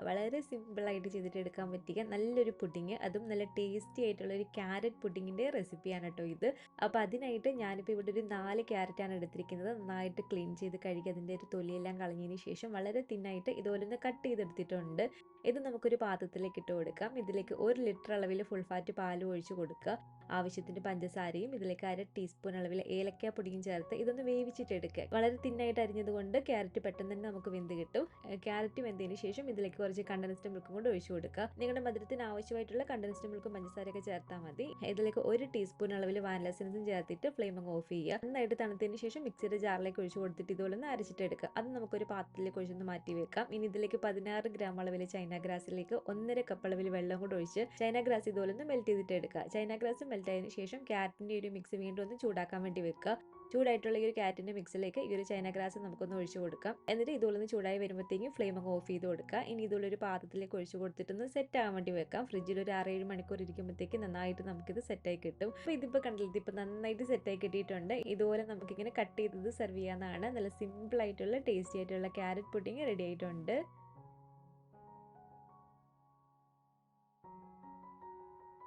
വളരെ സിമ്പിളായിട്ട് ചെയ്തിട്ട് എടുക്കാൻ പറ്റിയ നല്ലൊരു പുഡിങ്, അതും നല്ല ടേസ്റ്റി ആയിട്ടുള്ള ഒരു ക്യാരറ്റ് പുഡിങ്ങിൻ്റെ റെസിപ്പിയാണ് കേട്ടോ ഇത്. അപ്പോൾ അതിനായിട്ട് ഞാനിപ്പോൾ ഇവിടെ ഒരു 4 ക്യാരറ്റാണ് എടുത്തിരിക്കുന്നത്. നന്നായിട്ട് ക്ലീൻ ചെയ്ത് കഴുകി അതിൻ്റെ ഒരു തൊലിയെല്ലാം കളഞ്ഞതിന് ശേഷം വളരെ തിന്നായിട്ട് ഇതുപോലെ ഒന്ന് കട്ട് ചെയ്തെടുത്തിട്ടുണ്ട്. ഇത് നമുക്കൊരു പാത്രത്തിലേക്ക് ഇട്ട് കൊടുക്കാം. ഇതിലേക്ക് 1 ലിറ്റർ അളവിൽ ഫുൾ ഫാറ്റ് പാലും ഒഴിച്ച് കൊടുക്കുക. ആവശ്യത്തിന് പഞ്ചസാരയും ഇതിലേക്ക് 1/2 ടീസ്പൂൺ അളവിൽ ഏലക്ക പൊടിയും ചേർത്ത് ഇതൊന്ന് വേവിച്ചിട്ടെടുക്കുക. വളരെ തിന്നായിട്ട് അരിഞ്ഞതുകൊണ്ട് ക്യാരറ്റ് പെട്ടെന്ന് തന്നെ നമുക്ക് വെന്ത് കിട്ടും. ക്യാരറ്റ് വെന്തതിന് ശേഷം ഇതിലേക്ക് കുറച്ച് കണ്ടൻസ്ഡ് മിൽക്കും കൂടെ ഒഴിച്ചു കൊടുക്കുക. നിങ്ങളുടെ മധുരത്തിന് ആവശ്യമായിട്ടുള്ള കണ്ടൻസ്ഡ് മിൽക്കും പഞ്ചസാരയൊക്കെ ചേർത്താൽ മതി. ഇതിലേക്ക് 1 ടീസ്പൂൺ അളവിൽ വാനില എസൻസും ചേർത്തിട്ട് ഫ്ലെയിം അങ്ങ് ഓഫ് ചെയ്യുക. നന്നായിട്ട് തണുത്തതിന് ശേഷം മിക്സിയുടെ ജാറിലേക്ക് ഒഴിച്ചു കൊടുത്തിട്ട് ഇതുപോലെ ഒന്ന് അരച്ചിട്ടെടുക്കുക. അത് നമുക്കൊരു പാത്രത്തിലേക്ക് ഒഴിച്ചൊന്ന് മാറ്റി വെക്കാം. ഇനി ഇതിലേക്ക് 16 ഗ്രാം അളവിൽ ചൈന ഗ്രാസിലേക്ക് 1.5 കപ്പ് അളവിൽ വെള്ളം കൂടെ ഒഴിച്ച് ചൈന ഗ്രാസ് ഇതുപോലെ ഒന്ന് മെൽറ്റ് ചെയ്തിട്ട് എടുക്കുക. ചൈന ഗ്രാസ് മെൽറ്റ് ആയതിനു ശേഷം ക്യാരറ്റിന്റെ ഒരു മിക്സ് വീണ്ടും ഒന്ന് ചൂടാക്കാൻ വേണ്ടി വെക്കുക. ചൂടായിട്ടുള്ള ഈ ഒരു ക്യാരറ്റിന്റെ മിക്സിലേക്ക് ഈ ഒരു ചൈന ഗ്രാസ് നമുക്കൊന്ന് ഒഴിച്ചു കൊടുക്കാം. എന്നിട്ട് ഇതുപോലെ ചൂടായി വരുമ്പോഴത്തേക്കും ഫ്ലെയിം അങ്ങ് ഓഫ് ചെയ്ത് കൊടുക്കുക. ഇനി ഇതുപോലെ ഒരു പാത്രത്തിലേക്ക് ഒഴിച്ചു കൊടുത്തിട്ടൊന്ന് സെറ്റ് ആവാൻ വേണ്ടി വെക്കാം. ഫ്രിഡ്ജിൽ ഒരു 6-7 മണിക്കൂർ ഇരിക്കുമ്പോഴത്തേക്ക് നന്നായിട്ട് നമുക്കിത് സെറ്റായി കിട്ടും. അപ്പോൾ ഇതിപ്പോൾ കണ്ടില്ല, ഇതിപ്പോൾ നന്നായിട്ട് സെറ്റായി കിട്ടിയിട്ടുണ്ട്. ഇതുപോലെ നമുക്കിങ്ങനെ കട്ട് ചെയ്തത് സെർവ് ചെയ്യാവുന്നതാണ്. നല്ല സിമ്പിൾ ആയിട്ടുള്ള ടേസ്റ്റി ആയിട്ടുള്ള ക്യാരറ്റ് പുഡിങ് റെഡി ആയിട്ടുണ്ട്.